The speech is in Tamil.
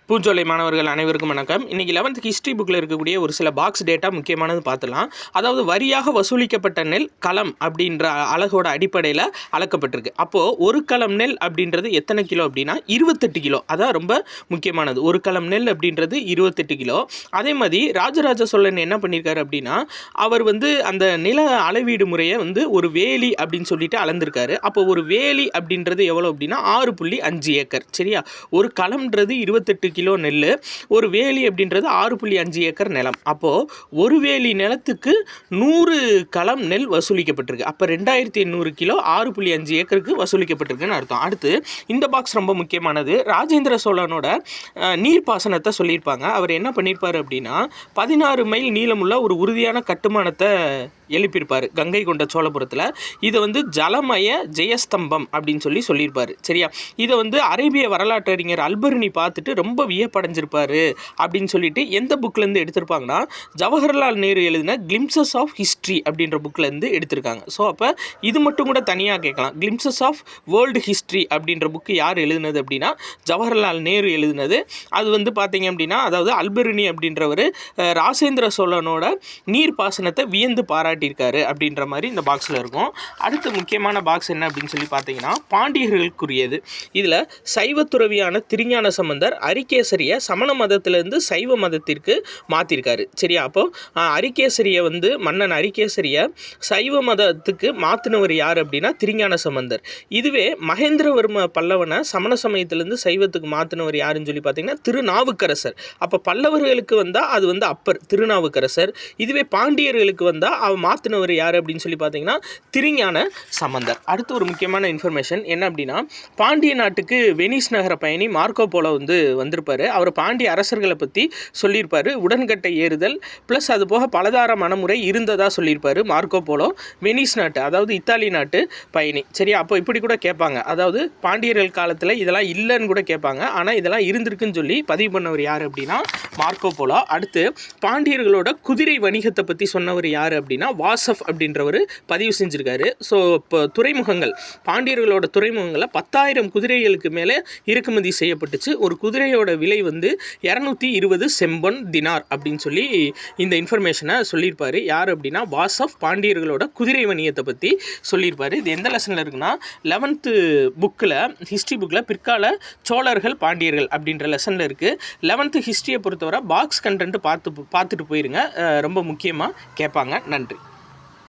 பூஞ்சோலை மாணவர்கள் அனைவருக்கும் வணக்கம். இன்றைக்கி 11th ஹிஸ்ட்ரி புக்கில் இருக்கக்கூடிய ஒரு சில பாக்ஸ் டேட்டா முக்கியமானது பார்த்துலாம். அதாவது வரியாக வசூலிக்கப்பட்ட நெல் களம் அப்படின்ற அலகோட அடிப்படையில் அளக்கப்பட்டிருக்கு. அப்போது ஒரு களம் நெல் அப்படின்றது எத்தனை கிலோ அப்படின்னா 28 கிலோ. அதான் ரொம்ப முக்கியமானது. ஒரு களம் நெல் அப்படின்றது 28 கிலோ. அதே மாதிரி ராஜராஜ சோழன் என்ன பண்ணியிருக்காரு அப்படின்னா, அவர் அந்த நில அளவீடு முறையை ஒரு வேலி அப்படின்னு சொல்லிட்டு அளந்திருக்காரு. அப்போ ஒரு வேலி அப்படின்றது எவ்வளோ அப்படின்னா 6.5 ஏக்கர். சரியா? ஒரு களம்ன்றது 28 கிலோ நெல், ஒரு வேலி அப்படின்றது 6.5 ஏக்கர் நிலம். அப்போது ஒரு வேலி நிலத்துக்கு 100 களம் நெல் வசூலிக்கப்பட்டிருக்கு. அப்போ 2800 கிலோ 6.5 ஏக்கருக்கு வசூலிக்கப்பட்டிருக்குன்னு அர்த்தம். அடுத்து இந்த பாக்ஸ் ரொம்ப முக்கியமானது. ராஜேந்திர சோழனோட நீர்ப்பாசனத்தை சொல்லியிருப்பாங்க. அவர் என்ன பண்ணியிருப்பார் அப்படின்னா 16 மைல் நீளமுள்ள ஒரு உறுதியான கட்டுமானத்தை எழுப்பியிருப்பார் கங்கை கொண்ட சோழபுரத்தில். இதை ஜலமய ஜெயஸ்தம்பம் அப்படின்னு சொல்லியிருப்பார். சரியா? இதை அரேபிய வரலாற்றறிஞர் அல்பர்னி பார்த்துட்டு ரொம்ப வியப்படைஞ்சிருப்பார் அப்படின்னு சொல்லிட்டு எந்த புக்லேருந்து எடுத்திருப்பாங்கன்னா ஜவஹர்லால் நேரு எழுதின கிளிம்சஸ் ஆஃப் ஹிஸ்ட்ரி அப்படின்ற புக்லேருந்து எடுத்திருக்காங்க. ஸோ அப்போ இது மட்டும் கூட தனியாக கேட்கலாம். கிளிம்சஸ் ஆஃப் வேர்ல்டு ஹிஸ்ட்ரி அப்படின்ற புக்கு யார் எழுதினது அப்படின்னா ஜவஹர்லால் நேரு எழுதினது. அது பார்த்தீங்க அப்படின்னா அதாவது அல்பர்னி அப்படின்றவர் ராஜேந்திர சோழனோட நீர்ப்பாசனத்தை வியந்து பாராட்டியிருக்காரு அப்படின்ற மாதிரி இந்த பாக்ஸில் இருக்கும். அடுத்து முக்கியமான பாக்ஸ் என்ன அப்படின்னு சொல்லி பார்த்தீங்கன்னா பாண்டியர்களுக்குரியது. இதில் சைவத்துறவியான திருஞான சம்பந்தர் அரிகேசரியை சமண மதத்திலிருந்து சைவ மதத்திற்கு மாற்றிருக்காரு. சரியா? அப்போது அரிகேசரியை மன்னன் அரிகேசரியை சைவ மதத்துக்கு மாற்றினவர் யார் அப்படின்னா திருஞான சம்பந்தர். இதுவே மகேந்திரவர்ம பல்லவனை சமண சமயத்திலேருந்து சைவத்துக்கு மாற்றினவர் யாருன்னு சொல்லி பார்த்தீங்கன்னா திருநாவுக்கரசர். அப்போ பல்லவர்களுக்கு வந்தால் அது அப்பர் திருநாவுக்கரசர். இதுவே பாண்டியர்களுக்கு வந்தால் அவன் மாற்றினவர் யார் அப்படின்னு சொல்லி பார்த்தீங்கன்னா திருஞான சம்பந்தர். அடுத்து ஒரு முக்கியமான இன்ஃபர்மேஷன் என்ன அப்படின்னா பாண்டிய நாட்டுக்கு வெனிஸ் நகர பயணி மார்க்கோ போலோ வந்திருப்பார். அவர் பாண்டிய அரசர்களை பற்றி சொல்லியிருப்பார். உடன்கட்டை ஏறுதல் ப்ளஸ் அது போக பலதார மனமுறை இருந்ததாக சொல்லியிருப்பார் மார்க்கோ போலோ. வெனிஸ் நாட்டு அதாவது இத்தாலி நாட்டு பயணி. சரியா? அப்போ இப்படி கூட கேட்பாங்க. அதாவது பாண்டியர்கள் காலத்தில் இதெல்லாம் இல்லைன்னு கூட கேட்பாங்க. ஆனால் இதெல்லாம் இருந்திருக்குன்னு சொல்லி பதிவு பண்ணவர் யார் அப்படின்னா மார்க்கோ போலோ. அடுத்து பாண்டியர்களோட குதிரை வணிகத்தை பற்றி சொன்னவர் யார் அப்படின்னா வாசப் அப்படின்றவர் பதிவு செஞ்சுருக்காரு. ஸோ இப்போ துறைமுகங்கள் பாண்டியர்களோட துறைமுகங்களை 10,000 குதிரைகளுக்கு மேலே இறக்குமதி செய்யப்பட்டுச்சு. ஒரு குதிரையோட விலை 220 செம்பொன் தினார் அப்படின்னு சொல்லி இந்த இன்ஃபர்மேஷனை சொல்லியிருப்பார். யார் அப்படின்னா வாசப் பாண்டியர்களோட குதிரை வணிகத்தை பற்றி சொல்லியிருப்பார். இது எந்த லெசனில் இருக்குன்னா 11th புக்கில் ஹிஸ்ட்ரி புக்கில் பிற்கால சோழர்கள் பாண்டியர்கள் அப்படின்ற லெசனில் இருக்குது. 11th ஹிஸ்ட்ரியை பொறுத்தவரை பாக்ஸ் கண்டென்ட் பார்த்துட்டு போயிருங்க. ரொம்ப முக்கியமாக கேட்பாங்க. நன்றி.